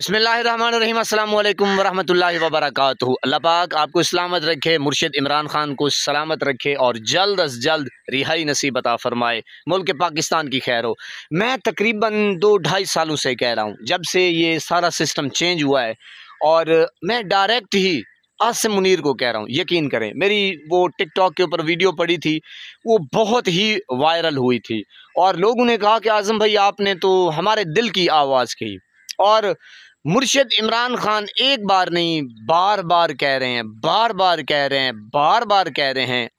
बिस्मिल्लाहिर्रहमानिर्रहीम अस्सलाम वालेकुम वरहमतुल्लाहि वबरकातुहू। अल्लाह पाक आपको सलामत रखे, मुर्शिद इमरान खान को सलामत रखे और जल्द अज जल्द रिहाई नसीब अता फरमाए, मुल्क पाकिस्तान की खैर हो। मैं तकरीबन 2-2.5 सालों से कह रहा हूँ, जब से ये सारा सिस्टम चेंज हुआ है, और मैं डायरेक्ट ही आसिम मुनीर को कह रहा हूँ, यकीन करें, मेरी वो टिकटॉक के ऊपर वीडियो पड़ी थी, वो बहुत ही वायरल हुई थी और लोगों ने कहा कि आज़म भाई आपने तो हमारे दिल की आवाज़ कही। और मुर्शिद इमरान खान एक बार नहीं बार बार कह रहे हैं, बार बार कह रहे हैं, बार बार कह रहे हैं।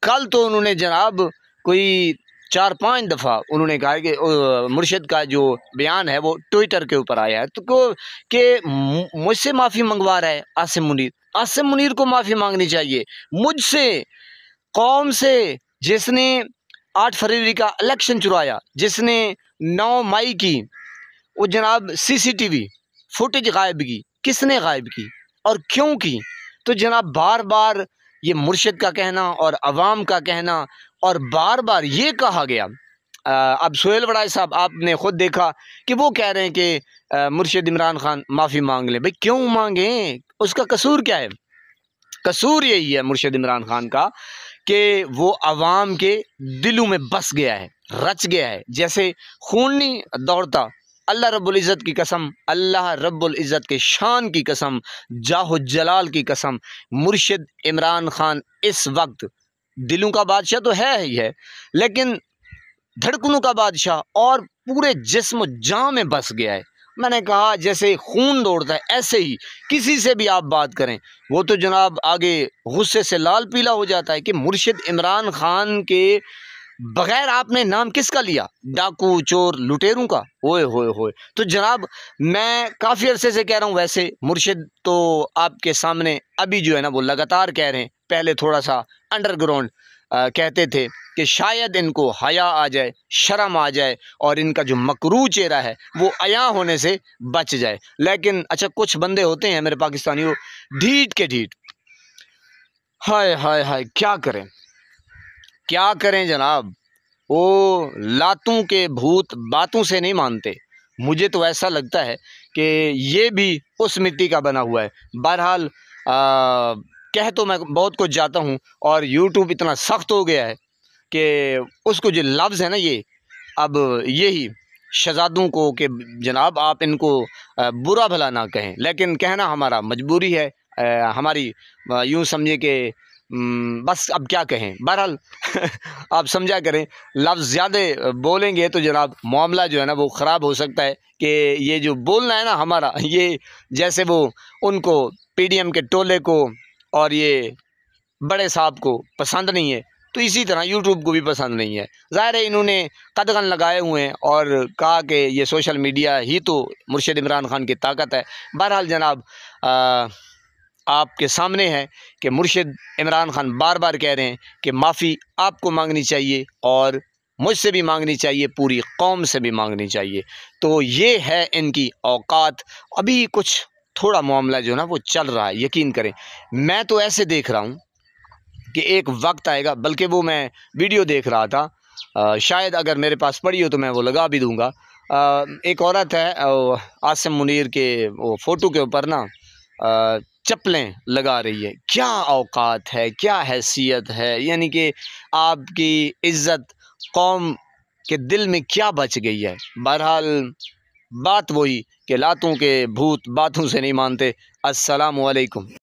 कल तो उन्होंने जनाब कोई 4-5 दफ़ा उन्होंने कहा कि मुर्शिद का जो बयान है वो ट्विटर के ऊपर आया है तो कि मुझसे माफ़ी मंगवा रहा है आसिम मुनीर। आसिम मुनीर को माफ़ी मांगनी चाहिए मुझसे, कौम से, जिसने 8 फरवरी का इलेक्शन चुराया, जिसने 9 मई की वो जनाब CCTV फुटेज गायब की, किसने गायब की और क्यों की? तो जनाब बार बार ये मुर्शिद का कहना और अवाम का कहना, और बार बार ये कहा गया। अब सुहेल वड़ाई साहब आपने खुद देखा कि वो कह रहे हैं कि मुर्शिद इमरान खान माफ़ी मांग ले। भाई क्यों मांगे? उसका कसूर क्या है? कसूर यही है मुर्शिद इमरान खान का कि वो अवाम के दिलों में बस गया है, रच गया है, जैसे खून नहीं दौड़ता। अल्लाह रब्बुल इज़्ज़त की कसम, अल्लाह रब्बुल इज़्ज़त के शान की कसम, जाहो जलाल की कसम, मुर्शिद इमरान खान इस वक्त दिलों का बादशाह तो है ही है, लेकिन धड़कनों का बादशाह और पूरे जिस्म जान में बस गया है। मैंने कहा जैसे खून दौड़ता है ऐसे ही किसी से भी आप बात करें वो तो जनाब आगे गुस्से से लाल पीला हो जाता है कि मुर्शिद इमरान खान के बगैर आपने नाम किसका लिया? डाकू, चोर, लुटेरों का। ओए होए होए। तो जनाब मैं काफ़ी अरसे से कह रहा हूँ, वैसे मुर्शिद तो आपके सामने अभी जो है ना वो लगातार कह रहे हैं, पहले थोड़ा सा अंडरग्राउंड कहते थे कि शायद इनको हया आ जाए, शर्म आ जाए और इनका जो मकरू चेहरा है वो अया होने से बच जाए। लेकिन अच्छा कुछ बंदे होते हैं मेरे पाकिस्तानियों, ढीठ के ढीठ। हाय हाय हाय, क्या करें, क्या करें जनाब। वो लातों के भूत बातों से नहीं मानते। मुझे तो ऐसा लगता है कि ये भी उस मिट्टी का बना हुआ है। बहरहाल कह तो मैं बहुत कुछ जाता हूँ और यूट्यूब इतना सख्त हो गया है कि उसको जो लफ्ज़ है ना, ये अब यही शहज़ादों को कि जनाब आप इनको बुरा भला ना कहें, लेकिन कहना हमारा मजबूरी है, हमारी यूँ समझे कि बस अब क्या कहें। बहरहाल आप समझा करें, लफ्ज़ ज़्यादा बोलेंगे तो जनाब मामला जो है ना वो ख़राब हो सकता है कि ये जो बोलना है ना हमारा, ये जैसे वो उनको PDM के टोले को और ये बड़े साहब को पसंद नहीं है, तो इसी तरह यूट्यूब को भी पसंद नहीं है। ज़ाहिर है इन्होंने कदगन लगाए हुए हैं और कहा कि ये सोशल मीडिया ही तो मुर्शिद इमरान खान की ताकत है। बहरहाल जनाब आपके सामने है कि मुर्शिद इमरान खान बार बार कह रहे हैं कि माफ़ी आपको मांगनी चाहिए और मुझसे भी मांगनी चाहिए, पूरी कौम से भी मांगनी चाहिए। तो ये है इनकी औकात। अभी कुछ थोड़ा मामला जो है ना वो चल रहा है, यकीन करें। मैं तो ऐसे देख रहा हूँ कि एक वक्त आएगा, बल्कि वो मैं वीडियो देख रहा था, शायद अगर मेरे पास पड़ी हो तो मैं वो लगा भी दूँगा। एक औरत है आसिम मुनीर के वो फ़ोटो के ऊपर ना चप्पलें लगा रही है। क्या औकात है, क्या हैसियत है, यानी कि आपकी इज़्ज़त कौम के दिल में क्या बच गई है। बहरहाल बात वही कि लातों के भूत बातों से नहीं मानते। अस्सलामु अलैकुम।